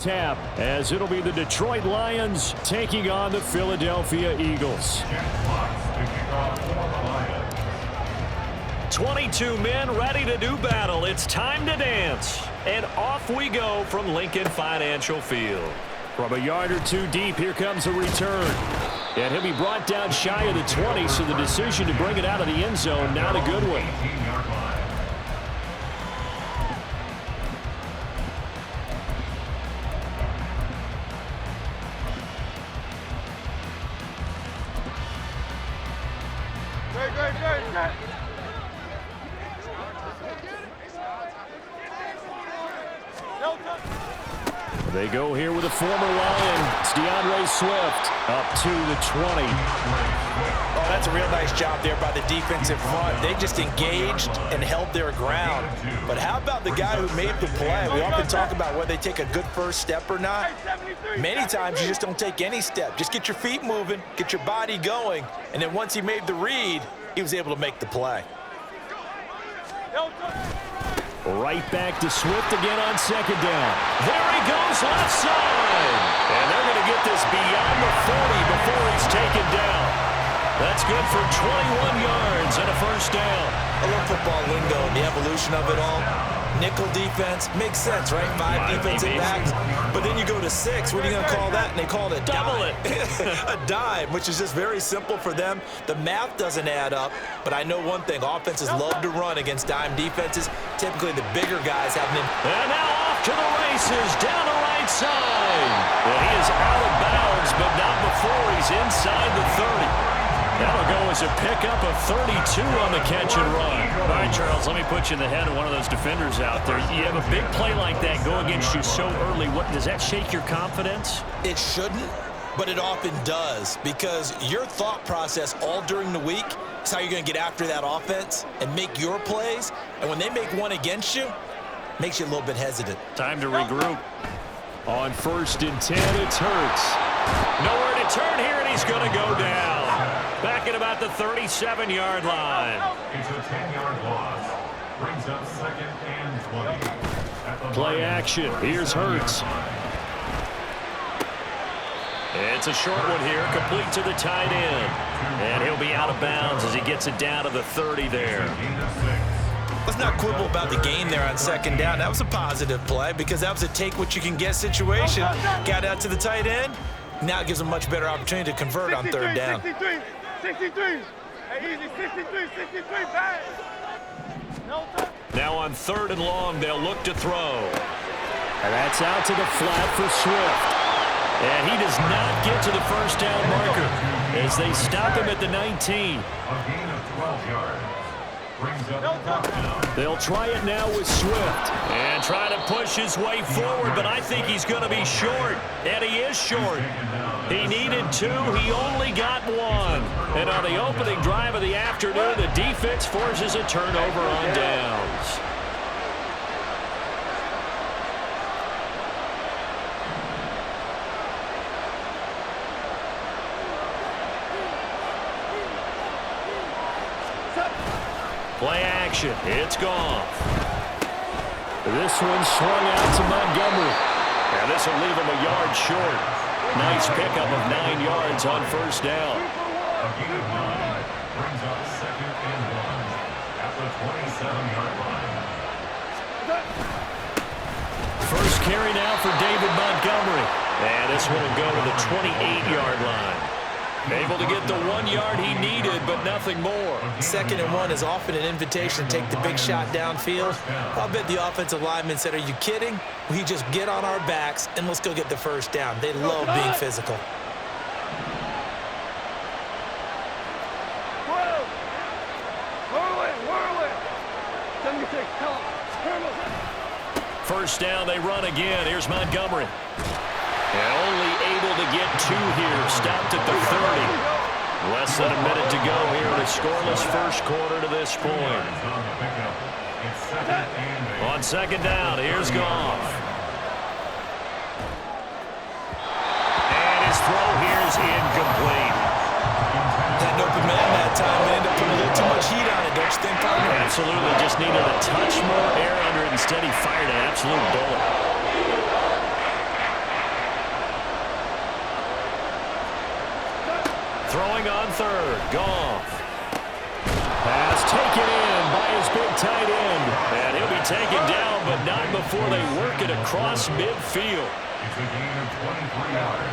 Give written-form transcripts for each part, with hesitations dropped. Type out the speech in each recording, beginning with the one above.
Tap, as it'll be the Detroit Lions taking on the Philadelphia Eagles. 22 men ready to do battle. It's time to dance. And off we go from Lincoln Financial Field. From a yard or two deep, here comes a return. And he'll be brought down shy of the 20, so the decision to bring it out of the end zone, not a good one. They go here with a former Lion. It's DeAndre Swift up to the 20. Oh, that's a real nice job there by the defensive front. They just engaged and held their ground. But how about the guy who made the play? We often talk about whether they take a good first step or not. Many times you just don't take any step. Just get your feet moving, get your body going, and then once he made the read, he was able to make the play. Right back to Swift again on second down. There he goes, left side. And they're going to get this beyond the 40 before he's taken down. That's good for 21 yards and a first down. I love football lingo and the evolution of it all. Nickel defense makes sense, right? 5 defensive backs. But then you go to 6. What are you going to call that? And they call it a double dime. A dime, which is just very simple for them. The math doesn't add up. But I know one thing. Offenses love to run against dime defenses. Typically, the bigger guys have an... And now off to the races, down the right side. And he is out of bounds, but not before he's inside the 30. That'll go as a pickup of 32 on the catch and run. All right, Charles, let me put you in the head of one of those defenders out there. You have a big play like that go against you so early. What does that shake your confidence? It shouldn't, but it often does, because your thought process all during the week is how you're going to get after that offense and make your plays. And when they make one against you, it makes you a little bit hesitant. Time to regroup. On 1st and 10, it's Hurts. Nowhere to turn here, and he's going to go down. Back at about the 37-yard line. It's a 10-yard loss. Brings up 2nd and 20. Play action. Here's Hurts. It's a short one here, complete to the tight end. And he'll be out of bounds as he gets it down to the 30 there. Let's not quibble about the gain there on 2nd down. That was a positive play because that was a take-what-you-can-get situation. Got out to the tight end. Now it gives them a much better opportunity to convert on 3rd down. 63. Hey, easy, 63, back. Now on 3rd and long, they'll look to throw. And that's out to the flat for Swift. And he does not get to the first down marker as they stop him at the 19. A gain of 12 yards. They'll try it now with Swift. And trying to push his way forward, but I think he's going to be short. And he is short. He needed 2. He only got 1. And on the opening drive of the afternoon, the defense forces a turnover on downs. Play action. It's gone. This one swung out to Montgomery. And this will leave him a yard short. Nice pickup of 9 yards on 1st down. A gain of 9 brings up 2nd and 1 at the 27-yard line. First carry now for David Montgomery. And this one will go to the 28-yard line. Able to get the 1 yard he needed, but nothing more. 2nd and 1 is often an invitation to take the big shot downfield. I'll bet the offensive lineman said, are you kidding? We just get on our backs and let's go get the first down. They love being physical. First down, they run again. Here's Montgomery. And only able to get 2 here. Stopped at the 30. Less than a minute to go here in a scoreless first quarter to this point. On 2nd down, here's Goff. And his throw here is incomplete. That open man that time ended up putting a little too much heat on it, don't you think, partner? Absolutely. Just needed a touch more air under it. Instead, he fired an absolute bullet. Throwing on third. Goff. Pass taken in by his big tight end. And he'll be taken down, but not before they work it across midfield. It's a gain of 23 yards.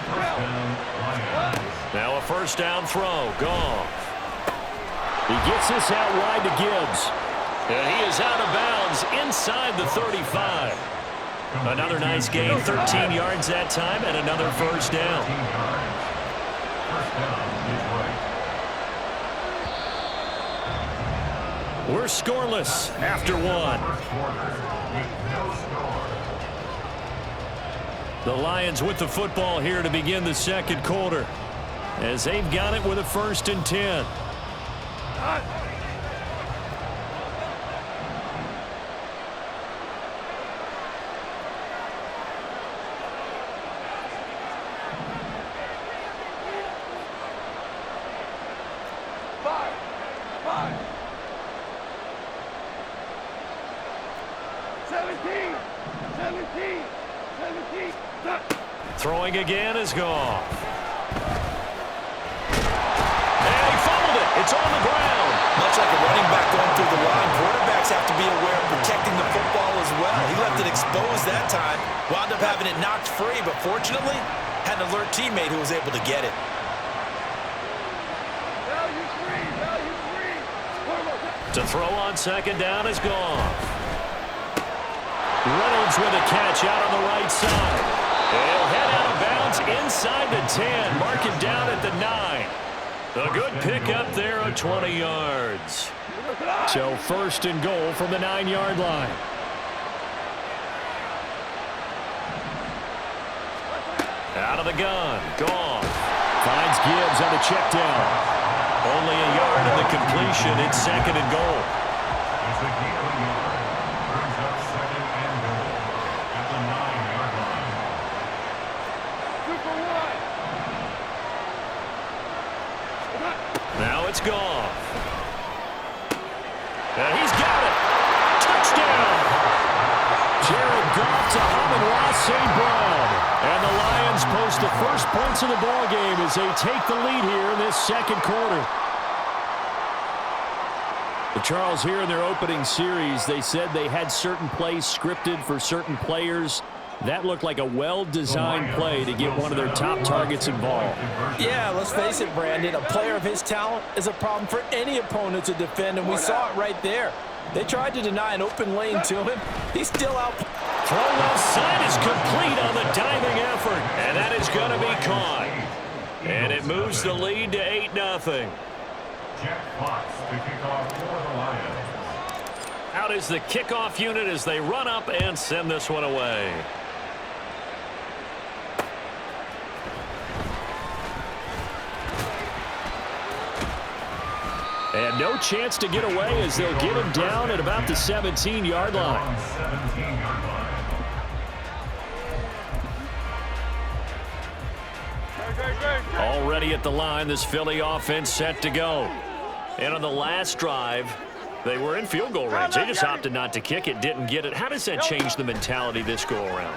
First down, Lions. Now a first down throw. Goff. He gets this out wide to Gibbs. And he is out of bounds inside the 35. Another nice gain, 13 yards that time, and another first down. First down, Detroit. We're scoreless after one. First quarter with no score. The Lions with the football here to begin the second quarter, as they've got it with a 1st and 10. Throwing again is Goff. And he fumbled it. It's on the ground. Much like a running back going through the line, quarterbacks have to be aware of protecting the football as well. He left it exposed that time, wound up having it knocked free, but fortunately, had an alert teammate who was able to get it. To throw on second down is Goff. Reynolds with a catch out on the right side. He'll head out of bounds inside the 10. Mark him down at the 9. A good pickup there of 20 yards. So 1st and goal from the 9-yard line. Out of the gun. Goff finds Gibbs on the check down. Only a yard in the completion. It's 2nd and goal. It's a gain of a yard. Brings up 2nd and goal at the 9-yard line. Now it's Goff. And he's got it. Touchdown. Jared Goff to Amon-Ra St. Brown. And the Lions post the first points of the ball game as they take the lead here in this second quarter. The Charles, here in their opening series, they said they had certain plays scripted for certain players. That looked like a well-designed play to get one of their top targets involved. Yeah, let's face it, Brandon. A player of his talent is a problem for any opponent to defend, and we saw it right there. They tried to deny an open lane to him. He's still out. Throw left side is complete on the diving effort, and that is going to be caught. And it moves the lead to 8-0. Jack Fox to kick off for the Lions. Out is the kickoff unit as they run up and send this one away. And no chance to get away as they'll get him down at about the 17-yard line. 17-yard line. Already at the line, this Philly offense set to go. And on the last drive, they were in field goal range. They just opted not to kick it, didn't get it. How does that change the mentality this go-around?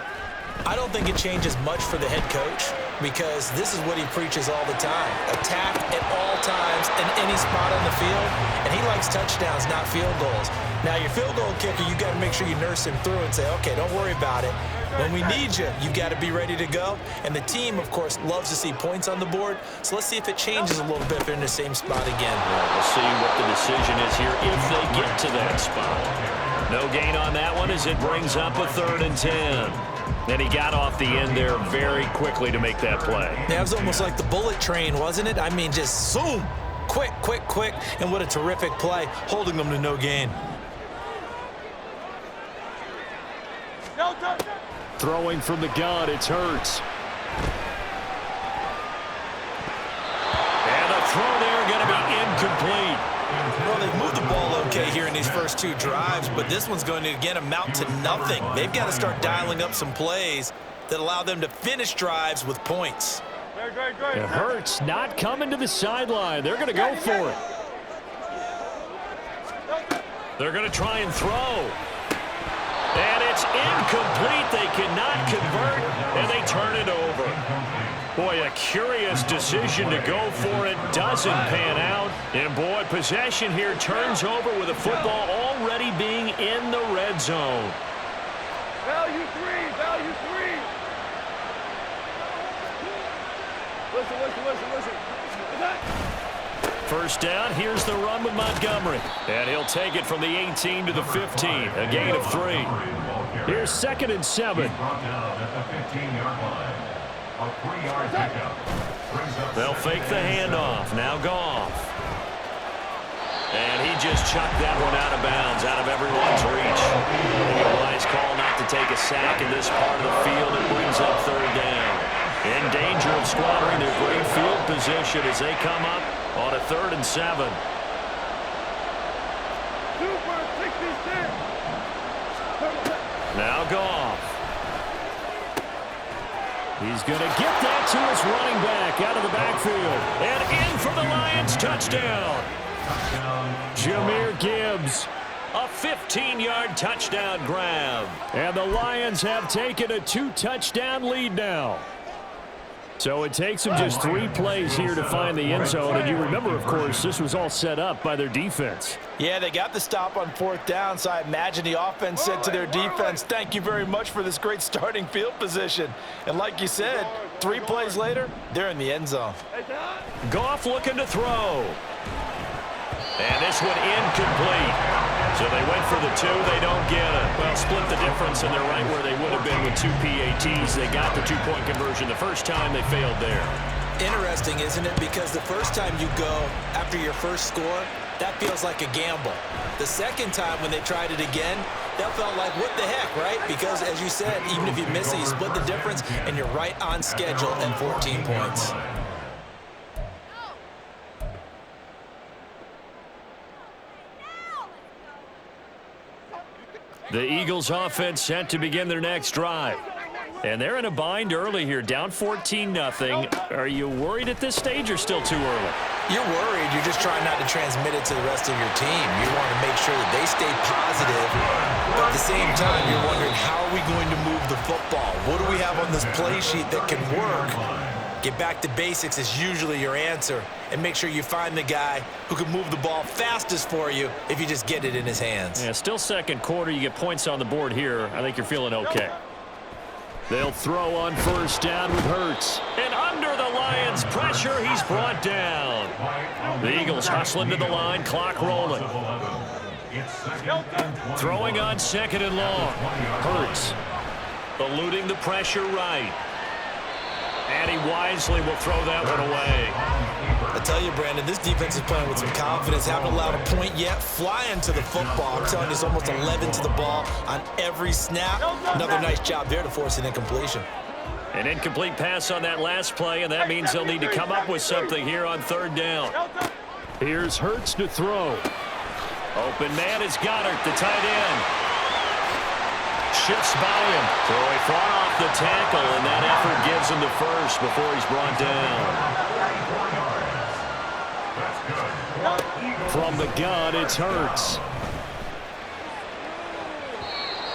I don't think it changes much for the head coach because this is what he preaches all the time. Attack at all times in any spot on the field, and he likes touchdowns, not field goals. Now, your field goal kicker, you got to make sure you nurse him through and say, okay, don't worry about it. When we need you, you got to be ready to go. And the team, of course, loves to see points on the board. So let's see if it changes a little bit if they're in the same spot again. Well, we'll see what the decision is here if they get to that spot. No gain on that one as it brings up a 3rd and 10. And he got off the end there very quickly to make that play. Yeah, it was almost like the bullet train, wasn't it? I mean, just zoom. Quick, quick, quick. And what a terrific play, holding them to no gain. Throwing from the gun, it's Hurts. And the throw there going to be incomplete. Well, they've moved the ball okay here in these first 2 drives, but this one's going to, again, amount to nothing. They've got to start dialing up some plays that allow them to finish drives with points. And Hurts not coming to the sideline. They're going to go for it. They're going to try and throw. And it's incomplete. They cannot convert, and they turn it over. Boy, a curious decision to go for it. Doesn't pan out. And, boy, possession here turns over with the football already being in the red zone. Value three, value three. Listen. First down, here's the run with Montgomery. And he'll take it from the 18 to the 15, a gain of 3. Here's 2nd and 7. They'll fake the handoff. Now Goff. And he just chucked that one out of bounds, out of everyone's reach. A wise call not to take a sack in this part of the field. It brings up 3rd down. In danger of squandering their great field position as they come up on a 3rd and 7. Now Goff. He's going to get that to his running back out of the backfield. And in for the Lions, touchdown. Jahmyr Gibbs. A 15-yard touchdown grab. And the Lions have taken a 2-touchdown lead now. So it takes them just 3 plays here to find the end zone. And you remember, of course, this was all set up by their defense. Yeah, they got the stop on 4th down, so I imagine the offense said to their defense, thank you very much for this great starting field position. And like you said, 3 plays later, they're in the end zone. Goff looking to throw. And this one incomplete. So they went for the 2. They don't get it. Well, split the difference, and they're right where they would have been with 2 PATs. They got the 2-point conversion the first time. They failed there. Interesting, isn't it? Because the first time you go after your first score, that feels like a gamble. The second time when they tried it again, that felt like, what the heck, right? Because, as you said, even if you miss it, you split the difference, and you're right on schedule at 14 points. The Eagles offense set to begin their next drive. And they're in a bind early here, down 14-0. Are you worried at this stage or still too early? You're worried. You're just trying not to transmit it to the rest of your team. You want to make sure that they stay positive. But at the same time, you're wondering, how are we going to move the football? What do we have on this play sheet that can work? Get back to basics is usually your answer. And make sure you find the guy who can move the ball fastest for you if you just get it in his hands. Yeah, still second quarter. You get points on the board here. I think you're feeling okay. They'll throw on first down with Hurts. And under the Lions' pressure, he's brought down. The Eagles hustling to the line, clock rolling. Throwing on 2nd and long. Hurts eluding the pressure right. And he wisely will throw that one away. I tell you, Brandon, this defense is playing with some confidence. Haven't allowed a point yet. Flying to the football. I'm telling you, it's almost 11 to the ball on every snap. Another nice job there to force an incompletion. An incomplete pass on that last play, and that means they'll need to come up with something here on 3rd down. Here's Hurts to throw. Open man is Goddard, the tight end. Shifts by him. Throwing far off the tackle, and that effort gives him the first before he's brought down. From the gun, it's Hurts.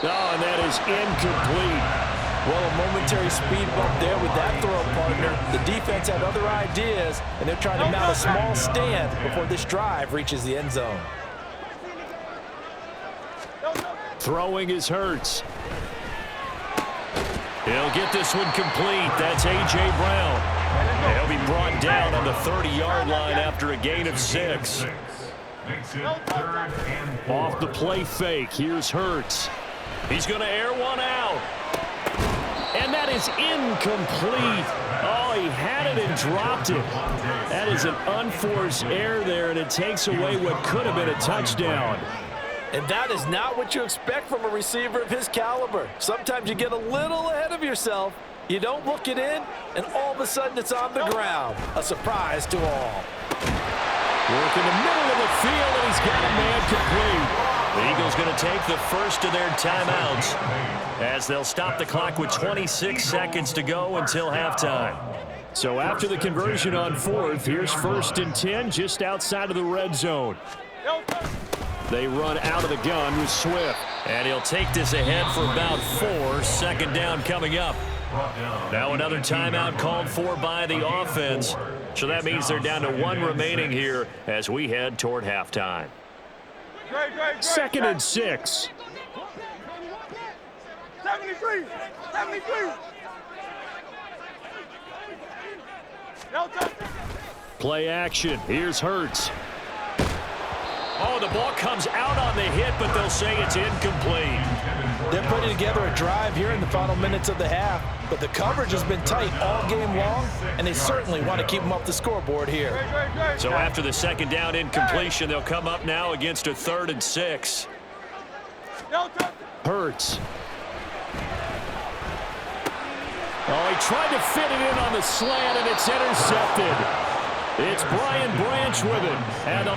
Oh, and that is incomplete. Well, a momentary speed bump there with that throw, partner. The defense had other ideas, and they're trying to mount a small stand before this drive reaches the end zone. Throwing is Hurts. He'll get this one complete. That's A.J. Brown. He'll be brought down on the 30-yard line after a gain of 6. Off the play fake, here's Hurts. He's going to air one out. And that is incomplete. Oh, he had it and dropped it. That is an unforced error there, and it takes away what could have been a touchdown. And that is not what you expect from a receiver of his caliber. Sometimes you get a little ahead of yourself, you don't look it in, and all of a sudden it's on the ground. A surprise to all. Work in the middle of the field, and he's got a man complete. The Eagles going to take the first of their timeouts as they'll stop the clock with 26 seconds to go until halftime. So after the conversion on 4th, here's 1st and 10 just outside of the red zone. They run out of the gun with Swift. And he'll take this ahead for about 4. 2nd down coming up. Now another timeout called for by the offense. So that means they're down to one remaining here as we head toward halftime. 2nd and 6. 73. 73. Play action. Here's Hurts. Oh, the ball comes out on the hit, but they'll say it's incomplete. They're putting together a drive here in the final minutes of the half, but the coverage has been tight all game long, and they certainly want to keep them off the scoreboard here. So after the 2nd down incompletion, they'll come up now against a 3rd and 6. Hurts. Oh, he tried to fit it in on the slant, and it's intercepted. It's Brian Branch with it. And